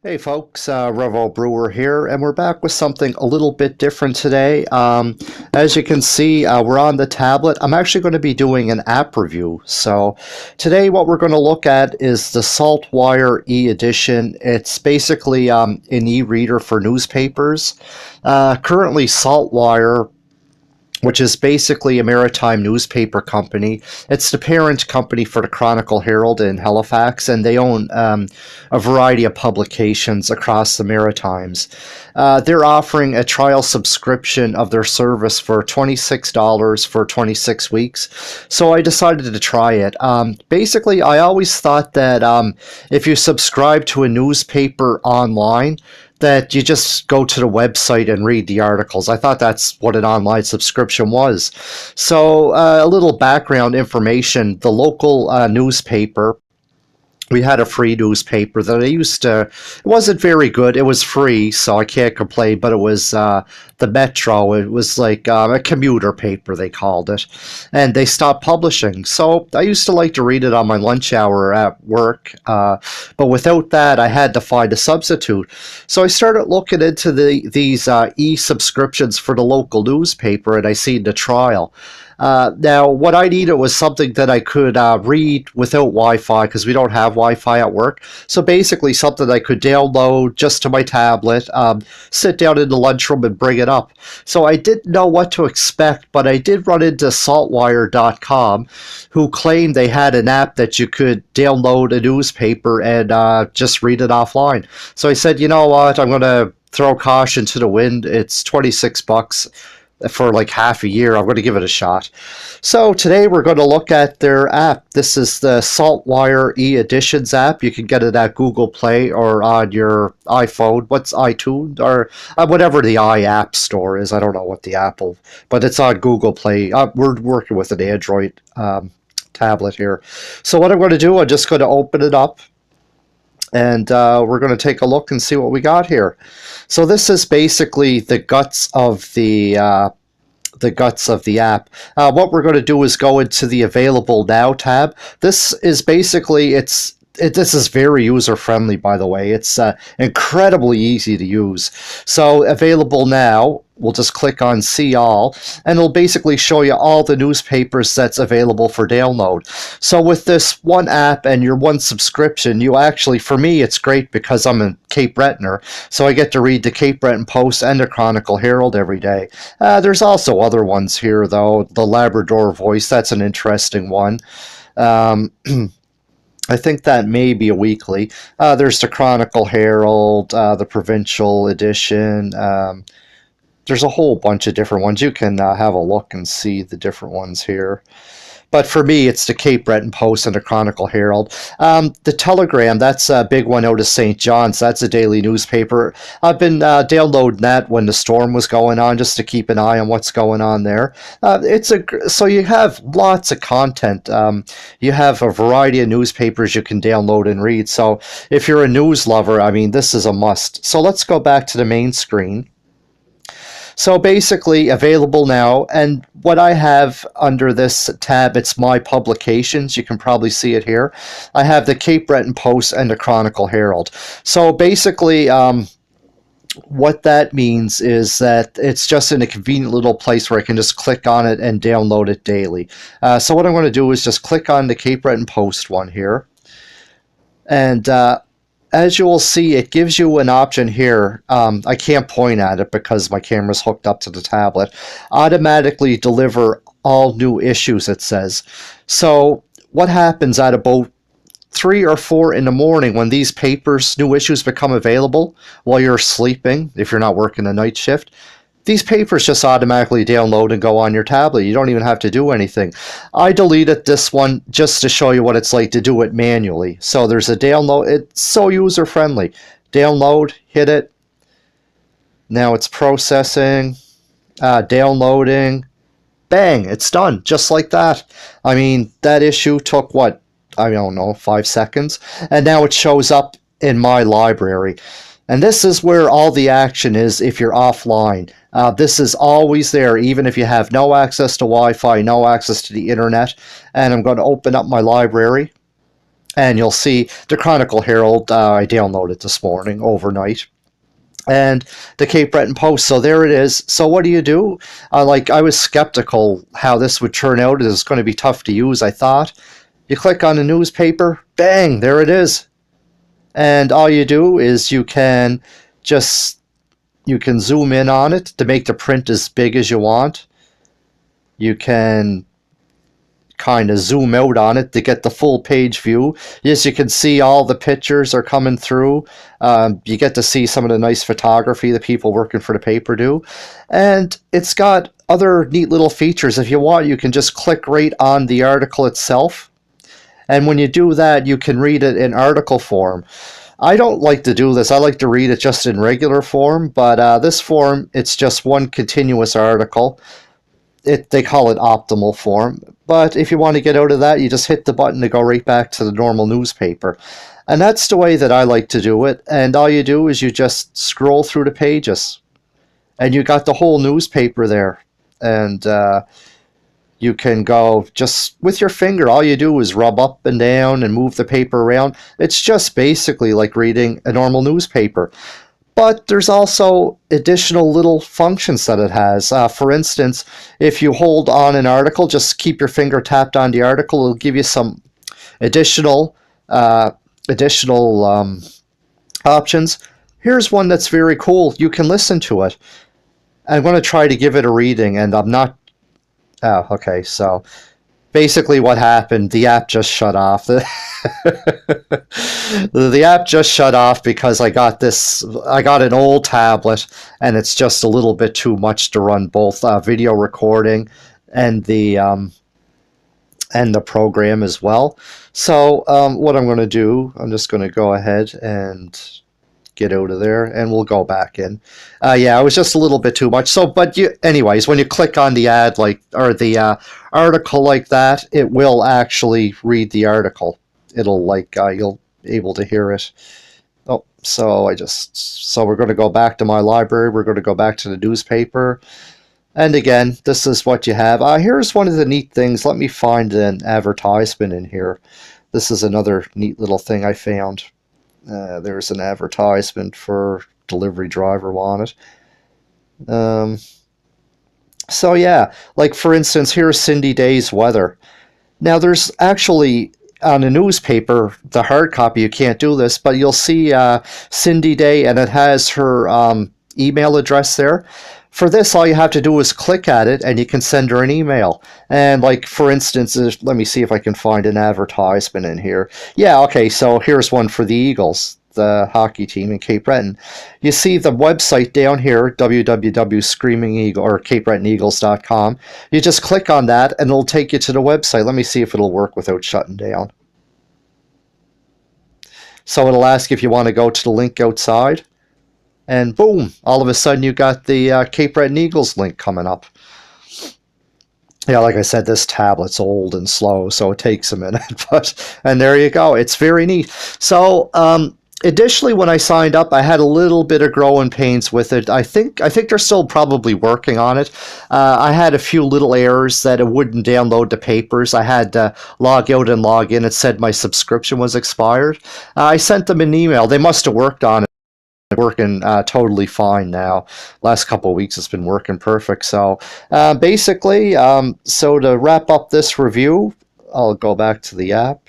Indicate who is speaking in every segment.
Speaker 1: Hey folks, Revo Brewer here, and we're back with something a little bit different today. As you can see, we're on the tablet. I'm actually going to be doing an app review. So today what we're going to look at is the Saltwire E-Edition. It's basically an e-reader for newspapers. Currently, Saltwire, which is basically a maritime newspaper company. It's the parent company for the Chronicle Herald in Halifax, and they own a variety of publications across the Maritimes. They're offering a trial subscription of their service for $26 for 26 weeks, so I decided to try it. Basically, I always thought that if you subscribe to a newspaper online, that you just go to the website and read the articles. I thought that's what an online subscription was. So, a little background information. The local newspaper, we had a free newspaper that I used to. It wasn't very good. It was free, so I can't complain. But it was the Metro. It was like a commuter paper, they called it, and they stopped publishing. So I used to like to read it on my lunch hour at work. But without that, I had to find a substitute. So I started looking into these e-subscriptions for the local newspaper, and I seen the trial. Now, what I needed was something that I could read without Wi-Fi because we don't have Wi-Fi at work. So basically, something I could download just to my tablet, sit down in the lunchroom and bring it up. So I didn't know what to expect, but I did run into Saltwire.com, who claimed they had an app that you could download a newspaper and just read it offline. So I said, you know what, I'm going to throw caution to the wind. It's 26 bucks for like half a year. I'm going to give it a shot. So today we're going to look at their app. This is the Saltwire E-Editions app. You can get it at Google Play or on your iPhone. What's iTunes or whatever the app store is. I don't know what the Apple, but it's on Google Play. We're working with an Android tablet here. So what I'm going to do, I'm just going to open it up, and we're going to take a look and see what we got here. So this is basically the guts of the app. What we're going to do is go into the Available Now tab. This is basically this is very user friendly, by the way. It's incredibly easy to use. So Available Now, we'll just click on See All, and it'll basically show you all the newspapers that's available for download. So with this one app and your one subscription, you actually, for me, it's great because I'm a Cape Bretoner, so I get to read the Cape Breton Post and the Chronicle Herald every day. There's also other ones here, though. The Labrador Voice, that's an interesting one. I think that may be a weekly. There's the Chronicle Herald, the Provincial Edition. There's a whole bunch of different ones. You can have a look and see the different ones here. But for me, it's the Cape Breton Post and the Chronicle Herald. The Telegram, that's a big one out of St. John's. That's a daily newspaper. I've been downloading that when the storm was going on, just to keep an eye on what's going on there. So you have lots of content. You have a variety of newspapers you can download and read. So if you're a news lover, I mean, this is a must. So let's go back to the main screen. So basically, Available Now, and what I have under this tab, it's my publications. You can probably see it here. I have the Cape Breton Post and the Chronicle Herald. So basically, what that means is that it's just in a convenient little place where I can just click on it and download it daily. So what I'm going to do is just click on the Cape Breton Post one here. And as you will see, it gives you an option here. I can't point at it because my camera's hooked up to the tablet. Automatically deliver all new issues, it says. So what happens at about 3 or 4 in the morning when these new issues become available while you're sleeping, if you're not working a night shift? These papers just automatically download and go on your tablet. You don't even have to do anything. I deleted this one just to show you what it's like to do it manually. So there's a download. It's so user-friendly. Download, hit it. Now it's processing, downloading. Bang, it's done, just like that. I mean, that issue took, what, I don't know, 5 seconds? And now it shows up in my library. And this is where all the action is if you're offline. This is always there, even if you have no access to Wi-Fi, no access to the internet. And I'm going to open up my library. and you'll see the Chronicle Herald. I downloaded this morning overnight, and the Cape Breton Post. So there it is. So what do? I was skeptical how this would turn out. It was going to be tough to use, I thought. You click on the newspaper, bang, there it is. And all you do is you can zoom in on it to make the print as big as you want. You can kind of zoom out on it to get the full page view. Yes, you can see all the pictures are coming through. You get to see some of the nice photography the people working for the paper do. And it's got other neat little features. If you want, you can just click right on the article itself. And when you do that, you can read it in article form. I don't like to do this. I like to read it just in regular form, but this form, it's just one continuous article. They call it optimal form. But if you want to get out of that, you just hit the button to go right back to the normal newspaper. And that's the way that I like to do it. And all you do is you just scroll through the pages. And you got the whole newspaper there. And you can go just with your finger. All you do is rub up and down and move the paper around. It's just basically like reading a normal newspaper. But there's also additional little functions that it has. For instance, if you hold on an article, just keep your finger tapped on the article. It'll give you some additional options. Here's one that's very cool. You can listen to it. I'm going to try to give it a reading, and I'm not... Oh, okay, so... Basically what happened, the app just shut off. The app just shut off because I got an old tablet, and it's just a little bit too much to run both video recording and the program as well. So what I'm going to do, I'm just going to go ahead and get out of there, and we'll go back in. Yeah, it was just a little bit too much. So, but anyways, when you click on the ad or the article like that, it will actually read the article. It'll you'll able to hear it. Oh, so we're going to go back to my library. We're going to go back to the newspaper. And again, this is what you have. Here's one of the neat things. Let me find an advertisement in here. This is another neat little thing I found. There's an advertisement for delivery driver wanted. So yeah, like for instance, here's Cindy Day's weather. Now there's actually on a newspaper, the hard copy, you can't do this, but you'll see Cindy Day, and it has her email address there. For this, all you have to do is click at it, and you can send her an email. And like, for instance, let me see if I can find an advertisement in here. Yeah, okay, so here's one for the Eagles, the hockey team in Cape Breton. You see the website down here, www.screamingeagle or CapeBretonEagles.com. You just click on that, and it'll take you to the website. Let me see if it'll work without shutting down. So it'll ask if you want to go to the link outside. And boom, all of a sudden you got the Cape Breton Eagles link coming up. Yeah, like I said, this tablet's old and slow, so it takes a minute. And there you go. It's very neat. So additionally, when I signed up, I had a little bit of growing pains with it. I think they're still probably working on it. I had a few little errors that it wouldn't download the papers. I had to log out and log in. It said my subscription was expired. I sent them an email. They must have worked on it. Working totally fine now. Last couple of weeks it's been working perfect. So basically, so to wrap up this review, I'll go back to the app.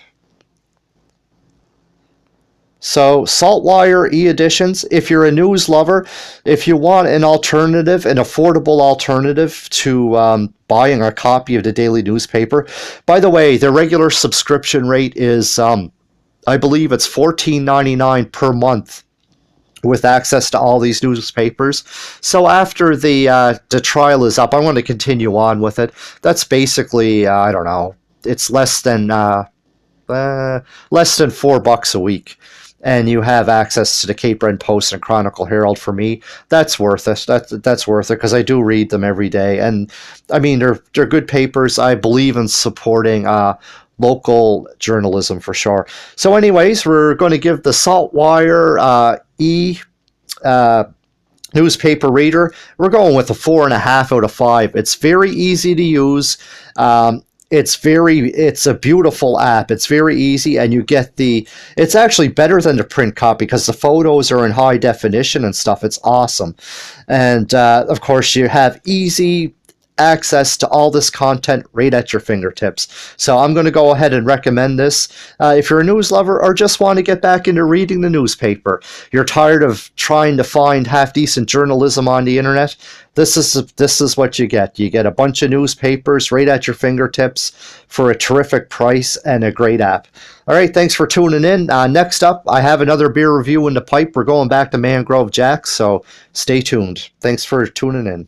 Speaker 1: So Saltwire E-Editions, if you're a news lover, if you want an alternative, an affordable alternative to buying a copy of the daily newspaper, by the way, the regular subscription rate is, I believe it's $14.99 per month, with access to all these newspapers. So after the trial is up, I want to continue on with it. That's basically, I don't know, it's less than $4 a week. And you have access to the Cape Breton Post and Chronicle Herald. For me, that's worth it. That's worth it, because I do read them every day. And I mean, they're good papers. I believe in supporting local journalism for sure. So anyways, we're going to give the Saltwire newspaper reader, we're going with a 4.5 out of 5. It's very easy to use. It's a beautiful app. It's very easy, and you get it's actually better than the print copy because the photos are in high definition and stuff. It's awesome. And of course, you have easy access to all this content right at your fingertips. So I'm going to go ahead and recommend this. If you're a news lover or just want to get back into reading the newspaper, you're tired of trying to find half-decent journalism on the internet, this is what you get. You get a bunch of newspapers right at your fingertips for a terrific price and a great app. All right, thanks for tuning in. Next up, I have another beer review in the pipe. We're going back to Mangrove Jack, so stay tuned. Thanks for tuning in.